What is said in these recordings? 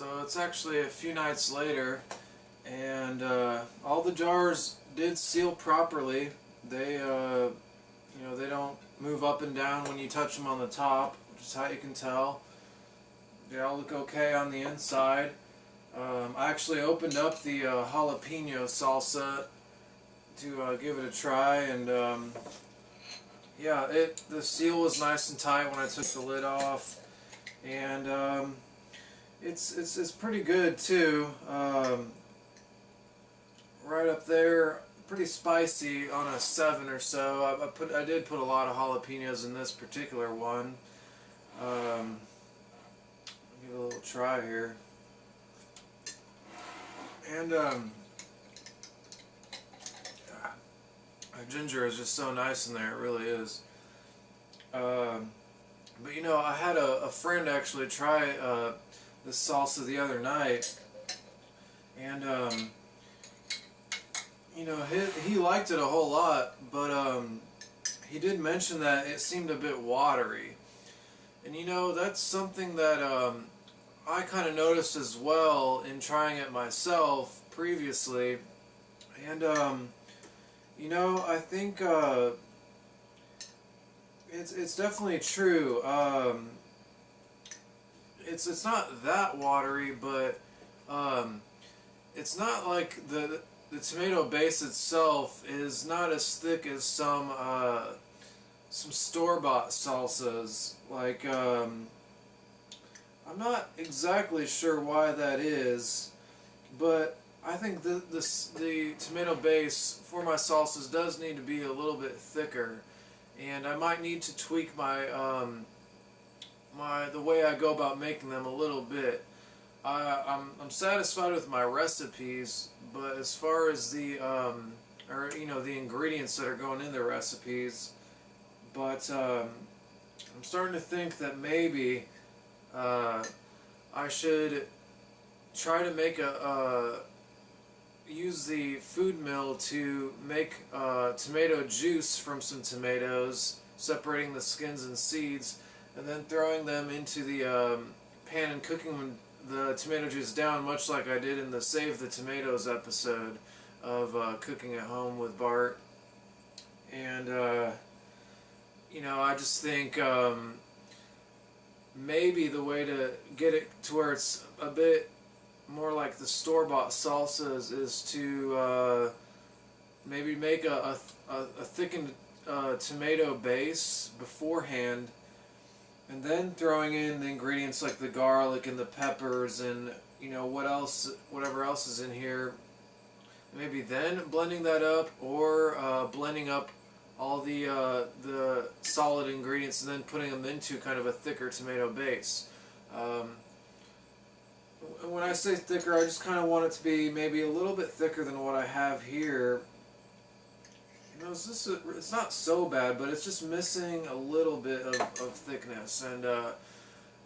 So it's actually a few nights later, and all the jars did seal properly. They, they don't move up and down when you touch them on the top, which is how you can tell. They all look okay on the inside. I actually opened up the jalapeno salsa to give it a try, and yeah, the seal was nice and tight when I took the lid off, and it's pretty good too. Right up there, pretty spicy on a 7 or so. I did put a lot of jalapenos in this particular one. Give it a little try here, and ginger is just so nice in there. It really is. But I had a friend actually try this salsa the other night, and he liked it a whole lot, but he did mention that it seemed a bit watery. And that's something that I kind of noticed as well in trying it myself previously. And I think it's definitely true. It's not that watery, but it's not like the tomato base itself is not as thick as some store-bought salsas. Like I'm not exactly sure why that is, but I think the tomato base for my salsas does need to be a little bit thicker, and I might need to tweak my the way I go about making them a little bit. I'm satisfied with my recipes, but as far as the the ingredients that are going in the recipes, but I'm starting to think that maybe I should try to make use the food mill to make tomato juice from some tomatoes, separating the skins and seeds, and then throwing them into the pan and cooking the tomato juice down, much like I did in the Save the Tomatoes episode of Cooking at Home with Bart. And I just think maybe the way to get it to where it's a bit more like the store-bought salsas is to maybe make a thickened tomato base beforehand, and then throwing in the ingredients like the garlic and the peppers and whatever else is in here. Maybe then blending that up, or blending up all the solid ingredients and then putting them into kind of a thicker tomato base. When I say thicker, I just kind of want it to be maybe a little bit thicker than what I have here. It's not so bad, but it's just missing a little bit of thickness, and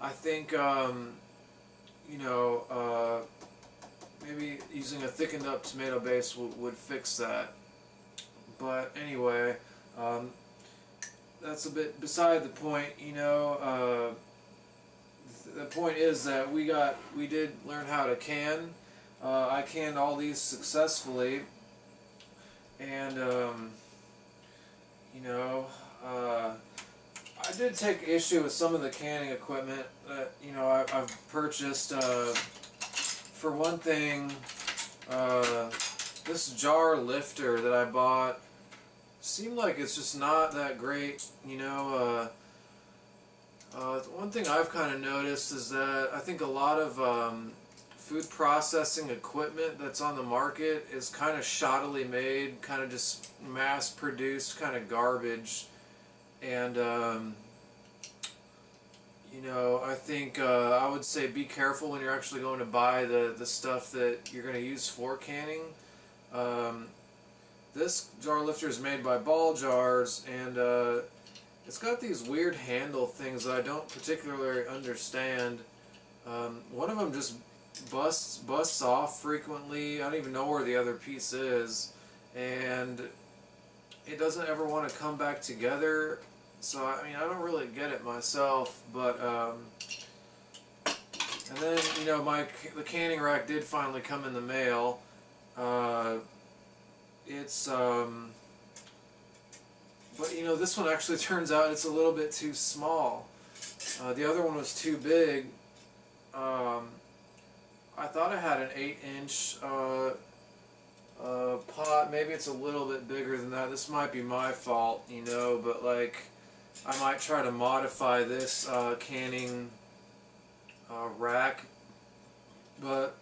I think maybe using a thickened up tomato base would fix that. But anyway, that's a bit beside the point. The point is that we did learn how to can. I canned all these successfully, and I did take issue with some of the canning equipment that I've purchased. For one thing, this jar lifter that I bought seemed like it's just not that great. One thing I've kind of noticed is that I think a lot of food processing equipment that's on the market is kind of shoddily made, kind of just mass-produced kind of garbage. And I think I would say be careful when you're actually going to buy the stuff that you're going to use for canning. This jar lifter is made by Ball Jars, and it's got these weird handle things that I don't particularly understand. One of them just busts off frequently. I don't even know where the other piece is, and it doesn't ever want to come back together. So I don't really get it myself, but And then, you know, the canning rack did finally come in the mail. It's but you know, this one actually turns out it's a little bit too small. The other one was too big. I thought I had an 8-inch pot. Maybe it's a little bit bigger than that. This might be my fault, you know, but like I might try to modify this canning rack. But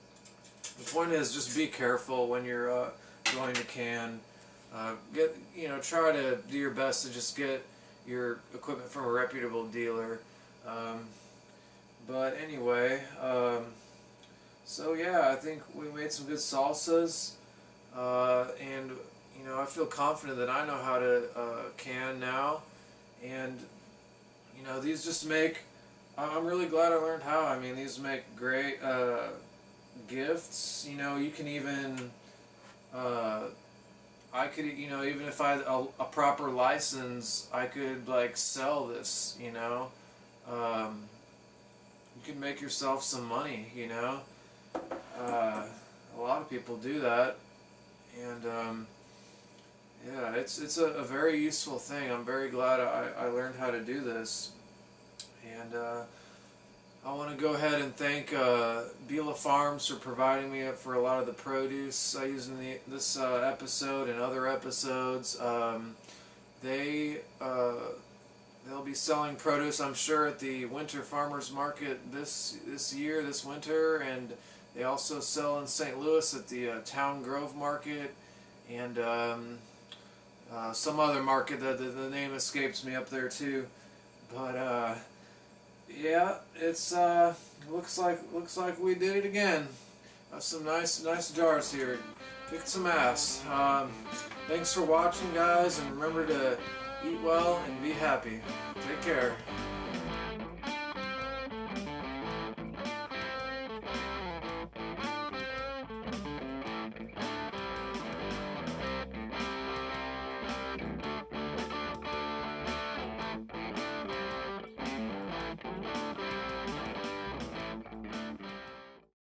the point is, just be careful when you're going to can. Try to do your best to just get your equipment from a reputable dealer. But anyway, so yeah, I think we made some good salsas, and you know, I feel confident that I know how to can now, and you know, these just make. I'm really glad I learned how. I mean, these make great gifts. You know, you can even. I could, you know, even if I had a proper license, I could like sell this. You know, you can make yourself some money. You know, a lot of people do that, and yeah, it's a very useful thing. I'm very glad I learned how to do this, and I want to go ahead and thank Beulah Farms for providing me for a lot of the produce I use in this episode and other episodes. They'll be selling produce, I'm sure, at the Winter Farmers Market this winter, and they also sell in St. Louis at the Town Grove Market, and some other market that the name escapes me up there too. But yeah, it's looks like we did it again. Some nice jars here. Kicked some ass. Thanks for watching, guys, and remember to eat well and be happy. Take care.